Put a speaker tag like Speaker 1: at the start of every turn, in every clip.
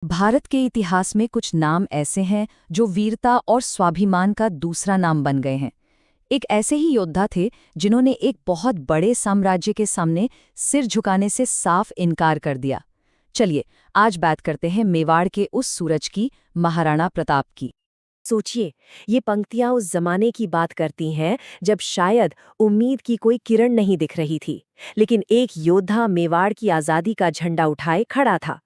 Speaker 1: भारत के इतिहास में कुछ नाम ऐसे हैं जो वीरता और स्वाभिमान का दूसरा नाम बन गए हैं। एक ऐसे ही योद्धा थे जिन्होंने एक बहुत बड़े साम्राज्य के सामने सिर झुकाने से साफ इनकार कर दिया। चलिए आज बात करते हैं मेवाड़ के उस सूरज की, महाराणा प्रताप की।
Speaker 2: सोचिए, ये पंक्तियां उस जमाने की बात करती हैं जब शायद उम्मीद की कोई किरण नहीं दिख रही थी, लेकिन एक योद्धा मेवाड़ की आजादी का झंडा उठाए खड़ा था।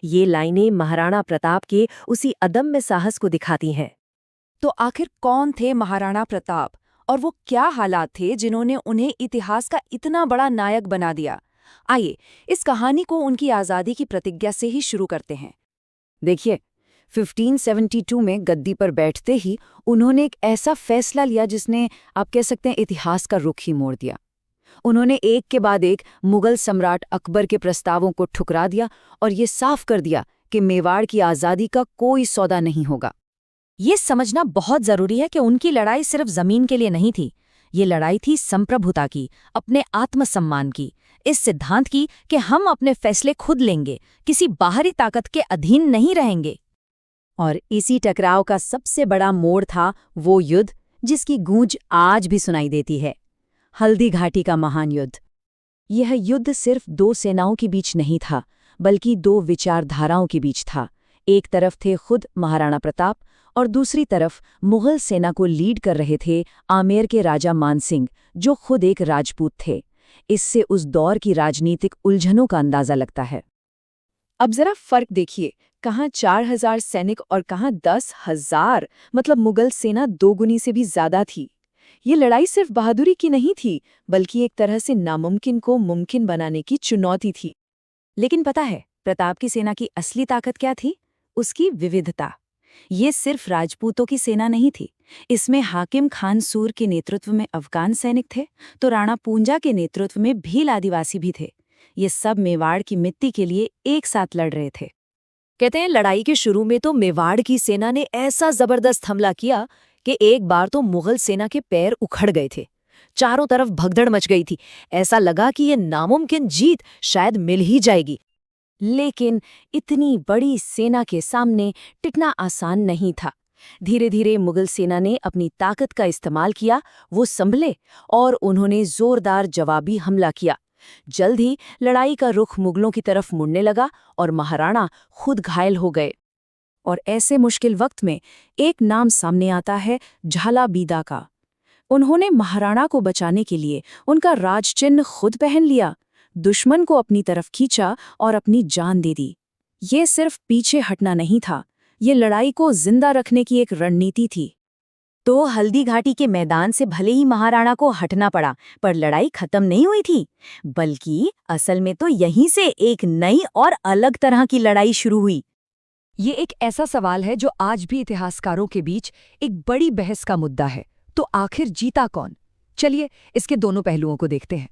Speaker 2: ये लाइनें महाराणा प्रताप के उसी अदम्य साहस को दिखाती हैं।
Speaker 3: तो आखिर कौन थे महाराणा प्रताप और वो क्या हालात थे जिन्होंने उन्हें इतिहास का इतना बड़ा नायक बना दिया? आइए इस कहानी को उनकी आज़ादी की प्रतिज्ञा से ही शुरू करते हैं।
Speaker 1: देखिए, 1572 में गद्दी पर बैठते ही उन्होंने एक ऐसा फैसला लिया जिसने, आप कह सकते हैं, इतिहास का रुख ही मोड़ दिया। उन्होंने एक के बाद एक मुगल सम्राट अकबर के प्रस्तावों को ठुकरा दिया और ये साफ कर दिया कि मेवाड़ की आज़ादी का कोई सौदा नहीं होगा।
Speaker 3: ये समझना बहुत जरूरी है कि उनकी लड़ाई सिर्फ जमीन के लिए नहीं थी। ये लड़ाई थी संप्रभुता की, अपने आत्मसम्मान की, इस सिद्धांत की कि हम अपने फैसले खुद लेंगे, किसी बाहरी ताकत के अधीन नहीं रहेंगे।
Speaker 1: और इसी टकराव का सबसे बड़ा मोड़ था वो युद्ध जिसकी गूंज आज भी सुनाई देती है, हल्दी घाटी का महान युद्ध। यह युद्ध सिर्फ दो सेनाओं के बीच नहीं था, बल्कि दो विचारधाराओं के बीच था। एक तरफ थे खुद महाराणा प्रताप और दूसरी तरफ मुगल सेना को लीड कर रहे थे आमेर के राजा मानसिंह, जो खुद एक राजपूत थे। इससे उस दौर की राजनीतिक उलझनों का अंदाजा लगता है।
Speaker 3: अब जरा फर्क देखिए, कहाँ 4000 सैनिक और कहाँ 10,000, मतलब मुगल सेना दोगुनी से भी ज्यादा थी। ये लड़ाई सिर्फ बहादुरी की नहीं थी, बल्कि एक तरह से नामुमकिन को मुमकिन बनाने की चुनौती थी। लेकिन पता है प्रताप की सेना की असली ताकत क्या थी? उसकी विविधता। ये सिर्फ राजपूतों की सेना नहीं थी, इसमें हाकिम खान सूर के नेतृत्व में अफगान सैनिक थे, तो राणा पूंजा के नेतृत्व में भील आदिवासी भी थे। ये सब मेवाड़ की मिट्टी के लिए एक साथ लड़ रहे थे।
Speaker 2: कहते हैं लड़ाई के शुरू में तो मेवाड़ की सेना ने ऐसा जबरदस्त हमला किया कि एक बार तो मुगल सेना के पैर उखड़ गए थे। चारों तरफ भगदड़ मच गई थी। ऐसा लगा कि ये नामुमकिन जीत शायद मिल ही जाएगी।
Speaker 1: लेकिन इतनी बड़ी सेना के सामने टिकना आसान नहीं था। धीरे धीरे मुगल सेना ने अपनी ताकत का इस्तेमाल किया, वो संभले और उन्होंने जोरदार जवाबी हमला किया। जल्द ही लड़ाई का रुख मुगलों की तरफ मुड़ने लगा और महाराणा खुद घायल हो गए। और ऐसे मुश्किल वक्त में एक नाम सामने आता है, झाला बीदा का। उन्होंने महाराणा को बचाने के लिए उनका राजचिन्ह खुद पहन लिया, दुश्मन को अपनी तरफ खींचा और अपनी जान दे दी। ये सिर्फ पीछे हटना नहीं था, ये लड़ाई को जिंदा रखने की एक रणनीति थी। तो हल्दी घाटी के मैदान से भले ही महाराणा को हटना पड़ा, पर लड़ाई खत्म नहीं हुई थी, बल्कि असल में तो यहीं से एक नई और अलग तरह की लड़ाई शुरू हुई।
Speaker 3: ये एक ऐसा सवाल है जो आज भी इतिहासकारों के बीच एक बड़ी बहस का मुद्दा है। तो आखिर जीता कौन? चलिए इसके दोनों पहलुओं को देखते हैं।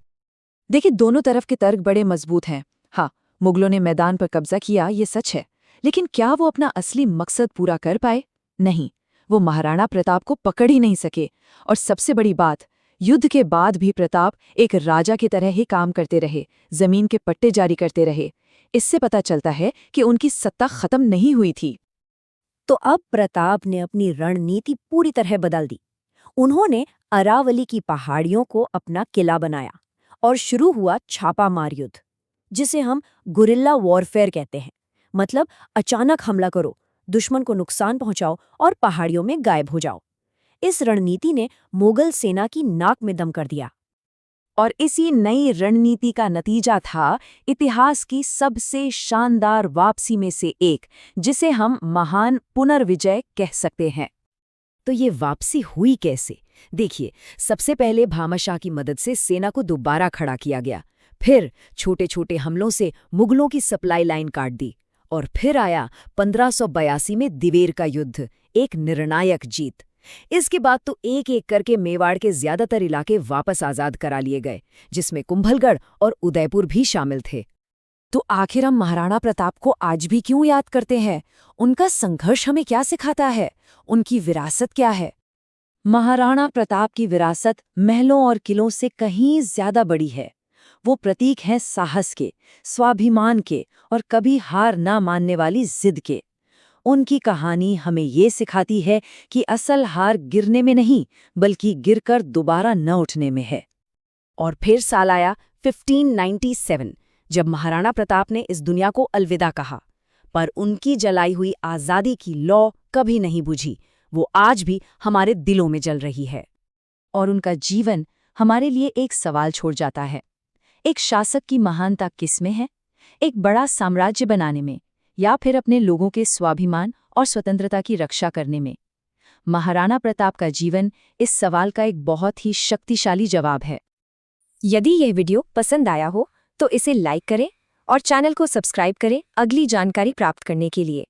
Speaker 1: देखिए, दोनों तरफ के तर्क बड़े मजबूत हैं। हाँ, मुगलों ने मैदान पर कब्जा किया, ये सच है, लेकिन क्या वो अपना असली मकसद पूरा कर पाए? नहीं, वो महाराणा प्रताप को पकड़ ही नहीं सके। और सबसे बड़ी बात, युद्ध के बाद भी प्रताप एक राजा की तरह ही काम करते रहे, जमीन के पट्टे जारी करते रहे। इससे पता चलता है कि उनकी सत्ता खत्म नहीं हुई थी।
Speaker 2: तो अब प्रताप ने अपनी रणनीति पूरी तरह बदल दी। उन्होंने अरावली की पहाड़ियों को अपना किला बनाया और शुरू हुआ छापामार युद्ध, जिसे हम गुरिल्ला वॉरफेयर कहते हैं। मतलब अचानक हमला करो, दुश्मन को नुकसान पहुंचाओ और पहाड़ियों में गायब हो जाओ। इस रणनीति ने मुगल सेना की नाक में दम कर दिया।
Speaker 1: और इसी नई रणनीति का नतीजा था इतिहास की सबसे शानदार वापसी में से एक, जिसे हम महान पुनर्विजय कह सकते हैं।
Speaker 2: तो ये वापसी हुई कैसे? देखिए, सबसे पहले भामाशाह की मदद से सेना को दोबारा खड़ा किया गया। फिर छोटे छोटे हमलों से मुगलों की सप्लाई लाइन काट दी। और फिर आया 1582 में दिवेर का युद्ध, एक निर्णायक जीत। इसके बाद तो एक एक करके मेवाड़ के ज्यादातर इलाके वापस आजाद करा लिए गए, जिसमें कुंभलगढ़ और उदयपुर भी शामिल थे।
Speaker 1: तो आखिर हम महाराणा प्रताप को आज भी क्यों याद करते हैं? उनका संघर्ष हमें क्या सिखाता है? उनकी विरासत क्या है? महाराणा प्रताप की विरासत महलों और किलों से कहीं ज्यादा बड़ी है। वो प्रतीक हैं साहस के, स्वाभिमान के और कभी हार ना मानने वाली जिद के। उनकी कहानी हमें ये सिखाती है कि असल हार गिरने में नहीं, बल्कि गिरकर दोबारा न उठने में है।
Speaker 2: और फिर साल आया 1597, जब महाराणा प्रताप ने इस दुनिया को अलविदा कहा। पर उनकी जलाई हुई आज़ादी की लौ कभी नहीं बुझी, वो आज भी हमारे दिलों में जल रही है।
Speaker 3: और उनका जीवन हमारे लिए एक सवाल छोड़ जाता है। एक शासक की महानता किसमें है? एक बड़ा साम्राज्य बनाने में, या फिर अपने लोगों के स्वाभिमान और स्वतंत्रता की रक्षा करने में? महाराणा प्रताप का जीवन इस सवाल का एक बहुत ही शक्तिशाली जवाब है।
Speaker 2: यदि यह वीडियो पसंद आया हो तो इसे लाइक करें और चैनल को सब्सक्राइब करें अगली जानकारी प्राप्त करने के लिए।